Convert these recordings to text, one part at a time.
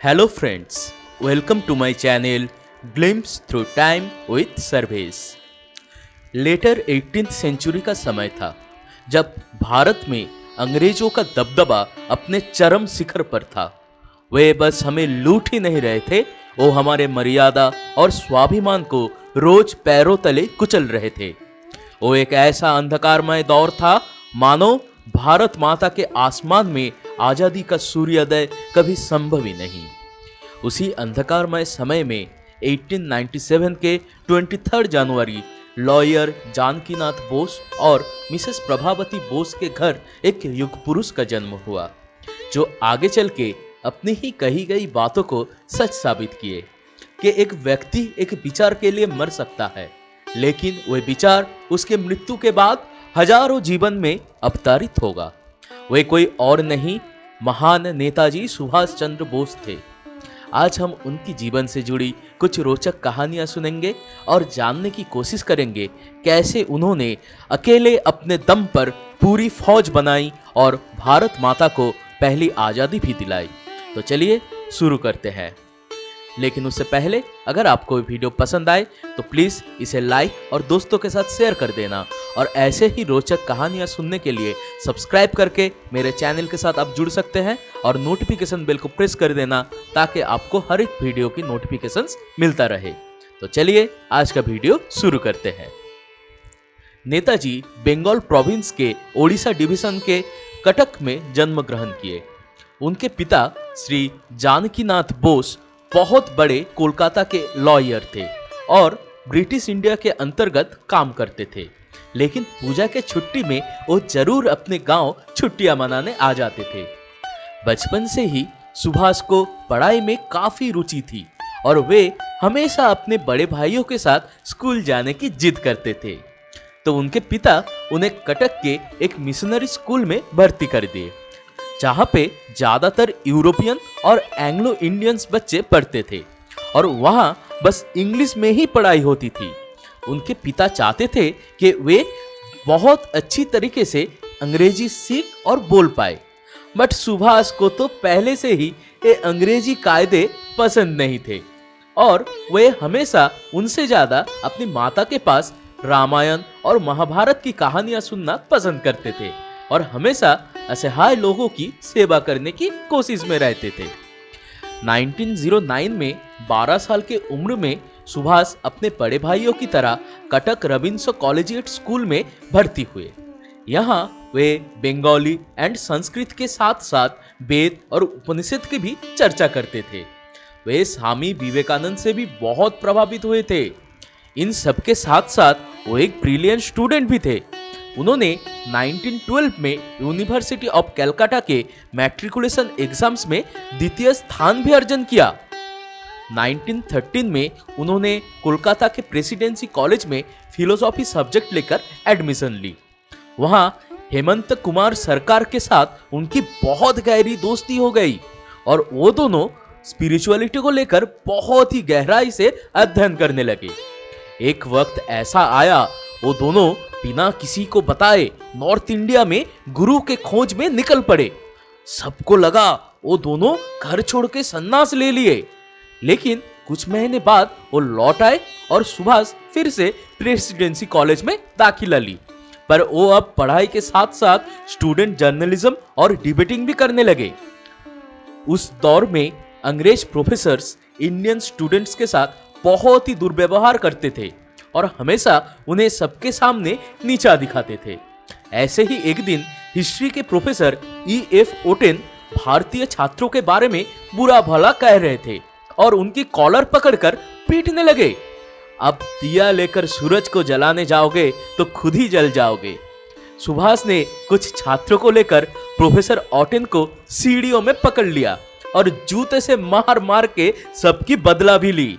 Hello friends, welcome to my channel Glimpse Through Time with Sarvesh. Later 18th century का समय था जब भारत में अंग्रेजों का दबदबा अपने चरम शिखर पर था। वे बस हमें लूट ही नहीं रहे थे, वो हमारे मर्यादा और स्वाभिमान को रोज पैरों तले कुचल रहे थे। वो एक ऐसा अंधकारमय दौर था मानो भारत माता के आसमान में आजादी का सूर्योदय कभी संभव ही नहीं। उसी अंधकारमय समय में 1897 के 23 जनवरी लॉयर जानकीनाथ बोस और मिसेस प्रभावती बोस के घर एक युग पुरुष का जन्म हुआ, जो आगे चल के अपनी ही कही गई बातों को सच साबित किए कि एक व्यक्ति एक विचार के लिए मर सकता है, लेकिन वह विचार उसके मृत्यु के बाद हजारों जीवन में अवतरित होगा। वे कोई और नहीं, महान नेताजी सुभाष चंद्र बोस थे। आज हम उनकी जीवन से जुड़ी कुछ रोचक कहानियां सुनेंगे और जानने की कोशिश करेंगे कैसे उन्होंने अकेले अपने दम पर पूरी फौज बनाई और भारत माता को पहली आजादी भी दिलाई। तो चलिए शुरू करते हैं। लेकिन उससे पहले अगर आपको वीडियो पसंद आए तो प्लीज़ इसे लाइक और दोस्तों के साथ शेयर कर देना, और ऐसे ही रोचक कहानियां सुनने के लिए सब्सक्राइब करके मेरे चैनल के साथ आप जुड़ सकते हैं और नोटिफिकेशन बेल को प्रेस कर देना ताकि आपको हर एक वीडियो की नोटिफिकेशंस मिलता रहे। तो चलिए आज का वीडियो शुरू करते हैं। नेताजी बंगाल प्रोविंस के ओडिशा डिवीजन के कटक में जन्म ग्रहण किए। उनके पिता श्री जानकीनाथ बोस बहुत बड़े कोलकाता के लॉयर थे और ब्रिटिश इंडिया के अंतर्गत काम करते थे, लेकिन पूजा के छुट्टी में वो जरूर अपने गांव छुट्टियां मनाने आ जाते थे। बचपन से ही सुभाष को पढ़ाई में काफी रुचि थी और वे हमेशा अपने बड़े भाइयों के साथ स्कूल जाने की जिद करते थे, तो उनके पिता उन्हें कटक के एक मिशनरी स्कूल में भर्ती कर दिए, जहाँ पे ज्यादातर यूरोपियन और एंग्लो इंडियंस बच्चे पढ़ते थे और वहाँ बस इंग्लिश में ही पढ़ाई होती थी। उनके पिता चाहते थे कि वे बहुत अच्छी तरीके से अंग्रेजी सीख और बोल पाए, बट सुभाष को तो पहले से ही ये अंग्रेजी कायदे पसंद नहीं थे और वे हमेशा उनसे ज्यादा अपनी माता के पास रामायण और महाभारत की कहानियां सुनना पसंद करते थे और हमेशा असहाय लोगों की सेवा करने की कोशिश में रहते थे। 1909 में 12 साल के उम्र में सुभाष अपने बड़े भाइयों की तरह कटक रबिन्सो कॉलेजिएट स्कूल में भर्ती हुए। यहाँ वे बंगाली एंड संस्कृत के साथ साथ वेद और उपनिषद की भी चर्चा करते थे। वे स्वामी विवेकानंद से भी बहुत प्रभावित हुए थे। इन सबके साथ साथ वो एक ब्रिलियंट स्टूडेंट भी थे। उन्होंने 1912 में यूनिवर्सिटी ऑफ कलकत्ता के मैट्रिकुलेशन एग्जाम्स में द्वितीय स्थान भी अर्जन किया। 1913 में उन्होंने कोलकाता के प्रेसिडेंसी कॉलेज में फिलोसॉफी सब्जेक्ट लेकर एडमिशन ली। वहां हेमंत कुमार सरकार के साथ उनकी बहुत गहरी दोस्ती हो गई और वो दोनों स्पिरिचुअलिटी को लेकर बहुत ही गहराई से अध्ययन करने लगे। एक वक्त ऐसा आया वो दोनों बिना किसी को बताए नॉर्थ इंडिया में गुरु के खोज में निकल पड़े। सबको लगा वो दोनों घर छोड़ के सन्यास ले लिए, लेकिन कुछ महीने बाद वो लौट आए और सुभाष फिर से प्रेसिडेंसी कॉलेज में दाखिला ली, पर वो अब पढ़ाई के साथ साथ स्टूडेंट जर्नलिज्म और डिबेटिंग भी करने लगे। उस दौर में अंग्रेज प्रोफेसर्स इंडियन स्टूडेंट्स के साथ बहुत ही दुर्व्यवहार करते थे और हमेशा उन्हें सबके सामने नीचा दिखाते थे। ऐसे ही एक दिन हिस्ट्री के प्रोफेसर E.F. ओटेन भारतीय छात्रों के बारे में बुरा भला कह रहे थे और उनकी कॉलर पकड़कर पीटने लगे। अब दिया लेकर सूरज को जलाने जाओगे तो खुद ही जल जाओगे। सुभाष ने कुछ छात्रों को लेकर प्रोफेसर ओटेन को सीढ़ियों में पकड़ लिया और जूते से मार मार के सबकी बदला भी ली,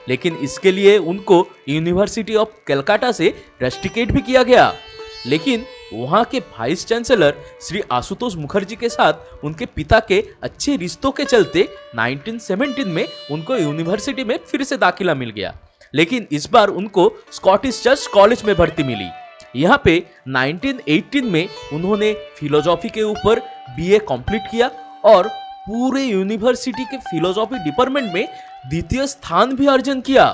लेकिन इसके लिए उनको यूनिवर्सिटी ऑफ कलकत्ता से रस्टिकेट भी किया गया। लेकिन वहां के वाइस चांसलर श्री आशुतोष मुखर्जी के साथ उनके पिता के अच्छे रिश्तों के चलते 1917 में उनको यूनिवर्सिटी में फिर से दाखिला मिल गया, लेकिन इस बार उनको स्कॉटिश चर्च कॉलेज में भर्ती मिली। यहाँ पे 1918 में उन्होंने फिलोसॉफी के ऊपर BA कंप्लीट किया और पूरे यूनिवर्सिटी के फिलोसॉफी डिपार्टमेंट में द्वितीय स्थान भी अर्जन किया।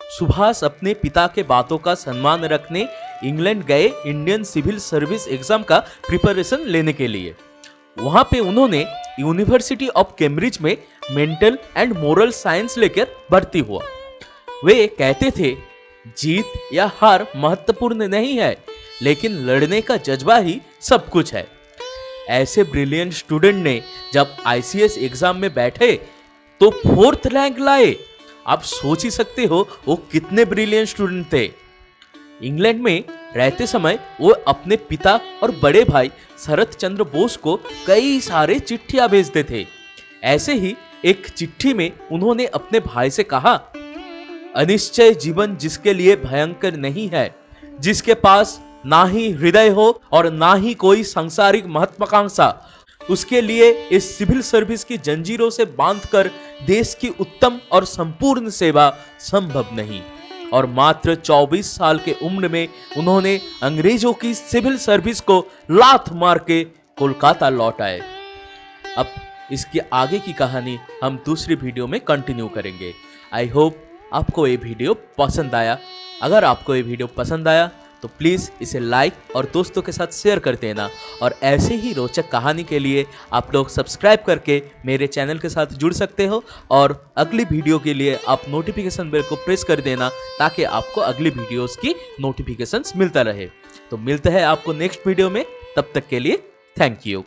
सुभाष अपने पिता के बातों का सम्मान रखने इंग्लैंड गए इंडियन सिविल सर्विस एग्जाम का प्रिपरेशन लेने के लिए। वहां पे उन्होंने यूनिवर्सिटी ऑफ कैम्ब्रिज में मेंटल एंड मोरल साइंस लेकर भर्ती हुआ। वे कहते थे, जीत या हार महत्वपूर्ण नहीं है, लेकिन लड़ने का जज्बा ही सब कुछ है। ऐसे ब्रिलियंट स्टूडेंट ने जब आईसीएस एग्जाम में बैठे तो 4th रैंक लाए। आप सोच ही सकते हो वो कितने ब्रिलियंट स्टूडेंट थे। इंग्लैंड में रहते समय वो अपने पिता और बड़े भाई शरत चंद्र बोस को कई सारे चिट्ठियां भेजते थे। ऐसे ही एक चिट्ठी में उन्होंने अपने भाई से कहा, अनिश्चय जीवन जिसके लिए भयंकर नहीं है, जिसके पास ना ही हृदय हो और ना ही कोई सांसारिक महत्वाकांक्षा, उसके लिए इस सिविल सर्विस की जंजीरों से बांधकर देश की उत्तम और संपूर्ण सेवा संभव नहीं। और मात्र 24 साल के उम्र में उन्होंने अंग्रेजों की सिविल सर्विस को लात मार के कोलकाता लौट आए। अब इसकी आगे की कहानी हम दूसरी वीडियो में कंटिन्यू करेंगे। आई होप आपको ये वीडियो पसंद आया। अगर आपको ये वीडियो पसंद आया तो प्लीज़ इसे लाइक और दोस्तों के साथ शेयर कर देना। और ऐसे ही रोचक कहानी के लिए आप लोग सब्सक्राइब करके मेरे चैनल के साथ जुड़ सकते हो। और अगली वीडियो के लिए आप नोटिफिकेशन बेल को प्रेस कर देना ताकि आपको अगली वीडियोस की नोटिफिकेशंस मिलता रहे। तो मिलते हैं आपको नेक्स्ट वीडियो में, तब तक के लिए थैंक यू।